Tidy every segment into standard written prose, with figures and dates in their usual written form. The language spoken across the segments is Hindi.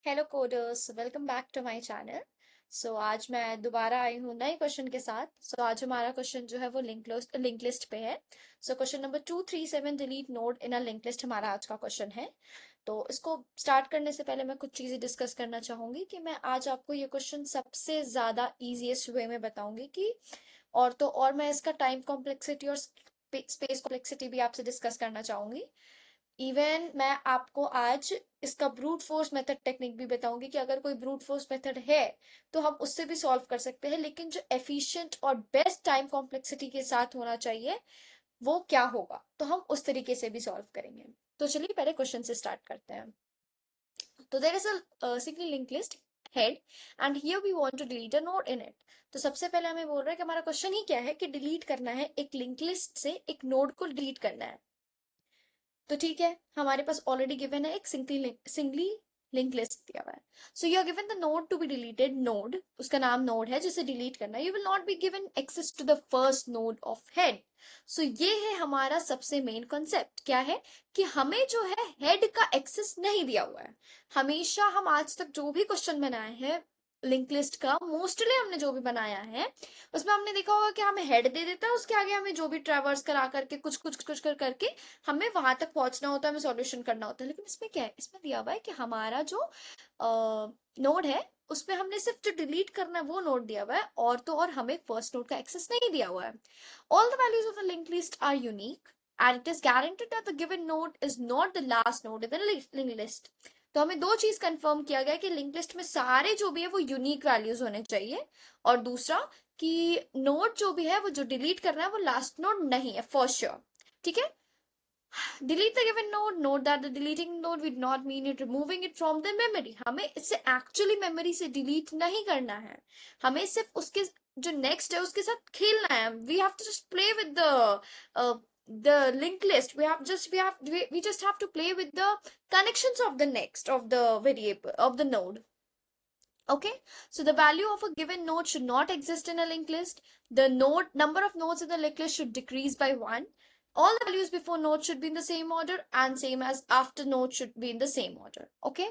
Hello coders, welcome back to my channel. आज मैं दोबारा आई हूँ नए क्वेश्चन के साथ। आज हमारा क्वेश्चन जो है वो लिंक लिस्ट पे है। Question number 237, delete node in a link list, हमारा आज का क्वेश्चन है। तो इसको स्टार्ट करने से पहले मैं कुछ चीज़ें डिस्कस करना चाहूंगी कि मैं आज आपको ये क्वेश्चन सबसे ज़्यादा ईजीएस्ट वे में बताऊंगी कि और मैं इसका टाइम कॉम्प्लेक्सिटी और स्पेस कॉम्प्लेक्सिटी भी आपसे डिस्कस करना चाहूंगी। इवन मैं आपको आज इसका ब्रूट फोर्स मेथड टेक्निक भी बताऊंगी कि अगर कोई ब्रूट फोर्स मेथड है तो हम उससे भी सॉल्व कर सकते हैं, लेकिन जो एफिशिएंट और बेस्ट टाइम कॉम्प्लेक्सिटी के साथ होना चाहिए वो क्या होगा, तो हम उस तरीके से भी सॉल्व करेंगे। तो चलिए पहले क्वेश्चन से स्टार्ट करते हैं। तो there is a single link list head and here we want to delete a node in it. तो सबसे पहले हमें बोल रहा है कि हमारा क्वेश्चन ही क्या है कि डिलीट करना है, एक लिंक लिस्ट से एक नोड को डिलीट करना है। तो ठीक है, हमारे पास ऑलरेडी गिवन है, एक सिंगली लिंक लिस्ट दिया हुआ है। So you are given the node to be deleted, node उसका नाम नोड है जिसे डिलीट करना है। You will not be given access to the first node of head. ये है हमारा सबसे मेन कॉन्सेप्ट, क्या है कि हमें जो है हेड का एक्सेस नहीं दिया हुआ है। हमेशा हम आज तक जो भी क्वेश्चन बनाए हैं लिंक लिस्ट का, मोस्टली हमने जो भी बनाया है उसमें हमने देखा होगा कि हमें हेड दे देता है, उसके आगे हमें जो भी ट्रैवर्स करा करके कुछ कुछ कुछ कर करके हमें वहां तक पहुंचना होता है, हमें सॉल्यूशन करना होता है। लेकिन इसमें क्या है, इसमें दिया हुआ है कि हमारा जो नोड है उसमें हमने सिर्फ जो डिलीट करना है वो नोड दिया हुआ है, और तो और हमें फर्स्ट नोड का एक्सेस नहीं दिया हुआ है। All the values of the link list are unique and it is guaranteed that the given node is not the last node in the link list. तो हमें दो चीज कंफर्म किया गया कि लिंक लिस्ट में सारे जो भी है वो यूनिक वैल्यूज होने चाहिए, और दूसरा कि नोड जो भी है वो जो डिलीट करना है वो लास्ट नोड नहीं है, फॉर श्योर। ठीक है। Delete the given node. Note that the deleting node would not mean it removing it from the memory. हमें इसे एक्चुअली मेमोरी से डिलीट नहीं करना है, हमें सिर्फ उसके जो नेक्स्ट है उसके साथ खेलना है। We have to just play with the linked list. We just have to play with the connections of the next of the variable of the node. Okay, so the value of a given node should not exist in a linked list. The node number of nodes in the linked list should decrease by one. All the values before node should be in the same order, and same as after node should be in the same order. Okay,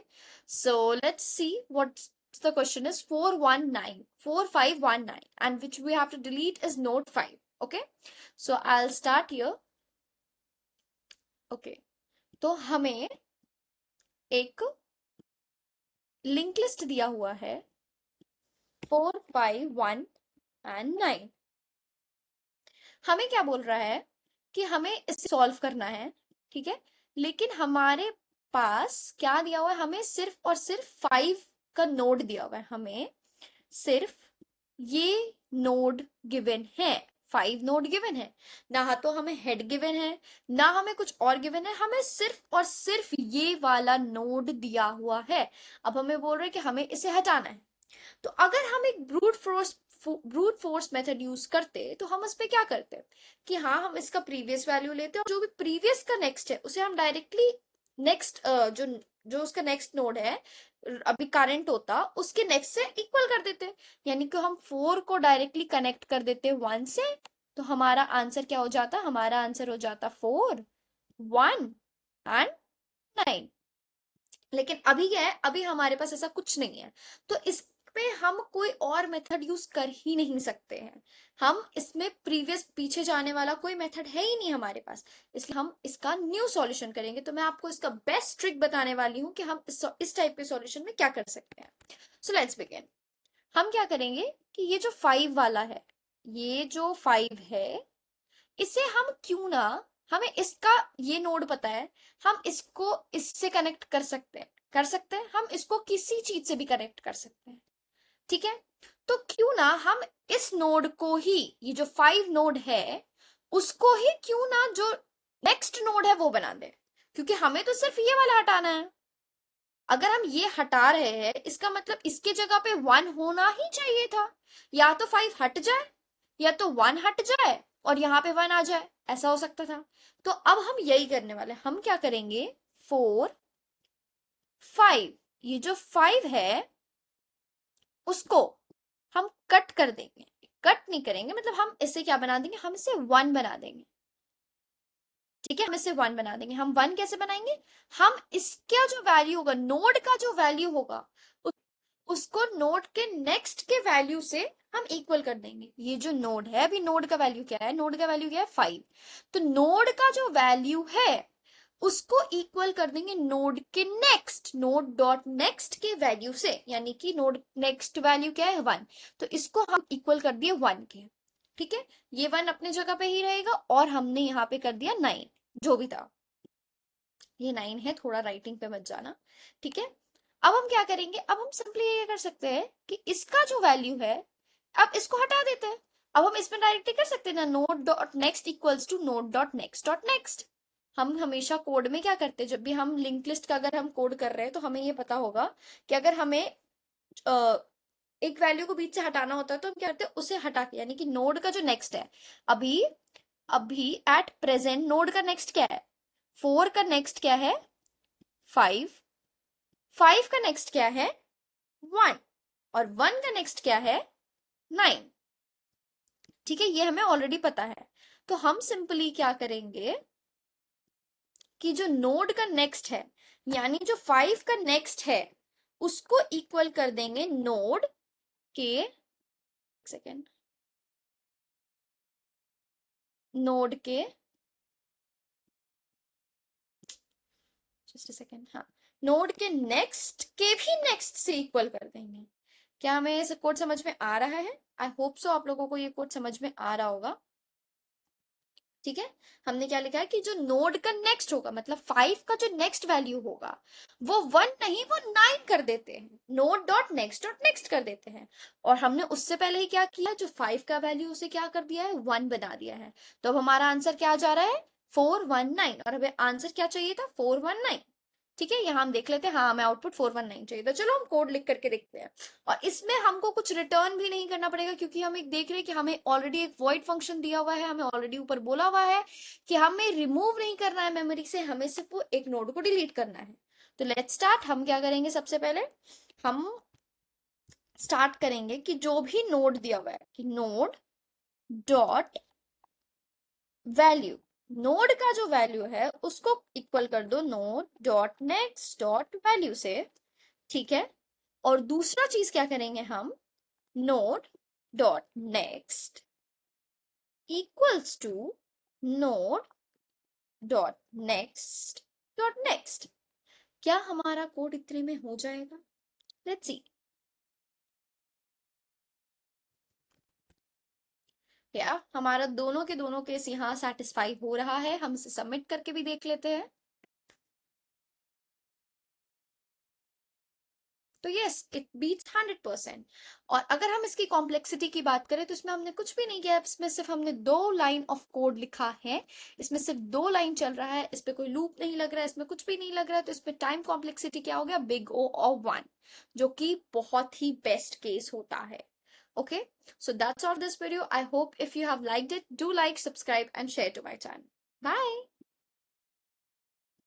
so let's see what the question is. 419 4519, and which we have to delete is node 5. Okay, so I'll start here. Okay, तो हमें एक लिंक लिस्ट दिया हुआ है 451 and 9। हमें क्या बोल रहा है कि हमें इसे सॉल्व करना है, ठीक है। लेकिन हमारे पास क्या दिया हुआ है, हमें सिर्फ और सिर्फ 5 का नोड दिया हुआ है, हमें सिर्फ ये नोड गिवन है, 5 नोड गिवन है। ना तो हमें हेड गिवन है, ना हमें कुछ और गिवन है, हमें सिर्फ और सिर्फ ये वाला नोड दिया हुआ है। अब हमें बोल रहे हैं कि हमें इसे हटाना है। तो अगर हम एक ब्रूट फोर्स मेथड यूज करते तो हम उस पे क्या करते कि हाँ, हम इसका प्रीवियस वैल्यू लेते और जो भी प्रीवियस का नेक्स्ट है उसे हम डायरेक्टली नेक्स्ट जो जो उसका नेक्स्ट नोड है अभी करंट होता उसके नेक्स्ट से इक्वल कर देते। यानी कि हम 4 को डायरेक्टली कनेक्ट कर देते 1 से। तो हमारा आंसर क्या हो जाता, हमारा आंसर हो जाता 4 1 एंड 9। लेकिन अभी क्या है, अभी हमारे पास ऐसा कुछ नहीं है, तो इस पे हम कोई और मेथड यूज कर ही नहीं सकते हैं। हम इसमें प्रीवियस पीछे जाने वाला कोई मेथड है ही नहीं हमारे पास, इसलिए हम इसका न्यू सॉल्यूशन करेंगे। तो मैं आपको इसका बेस्ट ट्रिक बताने वाली हूँ कि हम इस टाइप के सॉल्यूशन में क्या कर सकते हैं। So let's begin. हम क्या करेंगे कि ये जो 5 वाला है, ये जो 5 है, इसे हम क्यों ना, हमें इसका ये नोड पता है, हम इसको इससे कनेक्ट कर सकते हैं, हम इसको किसी चीज से भी कनेक्ट कर सकते हैं। ठीक है। तो क्यों ना हम इस नोड को ही, ये जो 5 नोड है उसको ही क्यों ना जो नेक्स्ट नोड है वो बना दे, क्योंकि हमें तो सिर्फ ये वाला हटाना है। अगर हम ये हटा रहे हैं इसका मतलब इसके जगह पे 1 होना ही चाहिए था। या तो 5 हट जाए या तो 1 हट जाए और यहाँ पे 1 आ जाए, ऐसा हो सकता था। तो अब हम यही करने वाले, हम क्या करेंगे, 4 5, ये जो 5 है उसको हम कट कर देंगे। कट नहीं करेंगे, मतलब हम इसे क्या बना देंगे, हम इसे 1 बना देंगे। ठीक है, हम इसे 1 बना देंगे। हम 1 कैसे बनाएंगे, हम इसका जो वैल्यू होगा, नोड का जो वैल्यू होगा, उसको नोड के नेक्स्ट के वैल्यू से हम इक्वल कर देंगे। ये जो नोड है, अभी नोड का वैल्यू क्या है, नोड का वैल्यू क्या है 5, तो नोड का जो वैल्यू है उसको इक्वल कर देंगे नोड के नेक्स्ट, नोड डॉट नेक्स्ट के वैल्यू से, यानी कि नोड नेक्स्ट वैल्यू क्या है 1, तो इसको हम इक्वल कर दिए 1 के। ठीक है, ये 1 अपने जगह पे ही रहेगा और हमने यहाँ पे कर दिया 9, जो भी था ये 9 है, थोड़ा राइटिंग पे मत जाना। ठीक है, अब हम क्या करेंगे, अब हम सिंपली ये कर सकते हैं कि इसका जो वैल्यू है, अब इसको हटा देते हैं। अब हम इसमें डायरेक्टली कर सकते हैं ना, node dot next equals to node dot next. हम हमेशा कोड में क्या करते हैं, जब भी हम लिंक लिस्ट का अगर हम कोड कर रहे हैं तो हमें ये पता होगा कि अगर हमें एक वैल्यू को बीच से हटाना होता है तो हम क्या करते हैं, उसे हटा के, यानी कि नोड का जो नेक्स्ट है, अभी अभी एट प्रेजेंट नोड का नेक्स्ट क्या है, 4 का नेक्स्ट क्या है 5, 5 का नेक्स्ट क्या है 1, और 1 का नेक्स्ट क्या है 9। ठीक है, ये हमें ऑलरेडी पता है, तो हम सिंपली क्या करेंगे कि जो नोड का नेक्स्ट है, यानी जो 5 का नेक्स्ट है, उसको इक्वल कर देंगे नोड के, सेकेंड, नोड के, जस्ट सेकेंड, हाँ, नोड के नेक्स्ट के भी नेक्स्ट से इक्वल कर देंगे। क्या हमें ये कोड समझ में आ रहा है, आई होप सो आप लोगों को ये कोड समझ में आ रहा होगा। ठीक है, हमने क्या लिखा है कि जो नोड का नेक्स्ट होगा, मतलब 5 का जो नेक्स्ट वैल्यू होगा, वो 1 नहीं, वो 9 कर देते हैं, नोड डॉट नेक्स्ट कर देते हैं। और हमने उससे पहले ही क्या किया, जो 5 का वैल्यू उसे क्या कर दिया है 1 बना दिया है। तो अब हमारा आंसर क्या आ जा रहा है 419, और हमें आंसर क्या चाहिए था 419। ठीक है, यहाँ हम देख लेते हैं, हाँ हमें आउटपुट 419 चाहिए, तो चलो हम कोड लिख करके देखते हैं। और इसमें हमको कुछ रिटर्न भी नहीं करना पड़ेगा, क्योंकि हम एक देख रहे हैं कि हमें ऑलरेडी एक वॉइड फंक्शन दिया हुआ है, हमें ऑलरेडी ऊपर बोला हुआ है कि हमें रिमूव नहीं करना है मेमोरी से, हमें सिर्फ वो एक नोड को डिलीट करना है। तो लेट्स स्टार्ट, हम क्या करेंगे, सबसे पहले हम स्टार्ट करेंगे कि जो भी नोड दिया हुआ है कि नोड डॉट वैल्यू, नोड का जो वैल्यू है उसको इक्वल कर दो node dot next dot value से। ठीक है, और दूसरा चीज क्या करेंगे हम, node dot next equals to node dot next. क्या हमारा कोड इतने में हो जाएगा, लेट्स सी। या हमारा दोनों के दोनों केस यहाँ सेटिस्फाई हो रहा है, हम इसे सबमिट करके भी देख लेते हैं। तो यस, इट बीट्स 100%। और अगर हम इसकी कॉम्प्लेक्सिटी की बात करें तो इसमें हमने कुछ भी नहीं किया, इसमें सिर्फ हमने 2 लाइन ऑफ कोड लिखा है, इसमें सिर्फ 2 लाइन चल रहा है, इस पे कोई लूप नहीं लग रहा है, इसमें कुछ भी नहीं लग रहा है, तो इसमें टाइम कॉम्प्लेक्सिटी क्या हो गया, बिग O of 1, जो कि बहुत ही बेस्ट केस होता है। Okay, so that's all this video. I hope if you have liked it, do like, subscribe and share to my channel. Bye.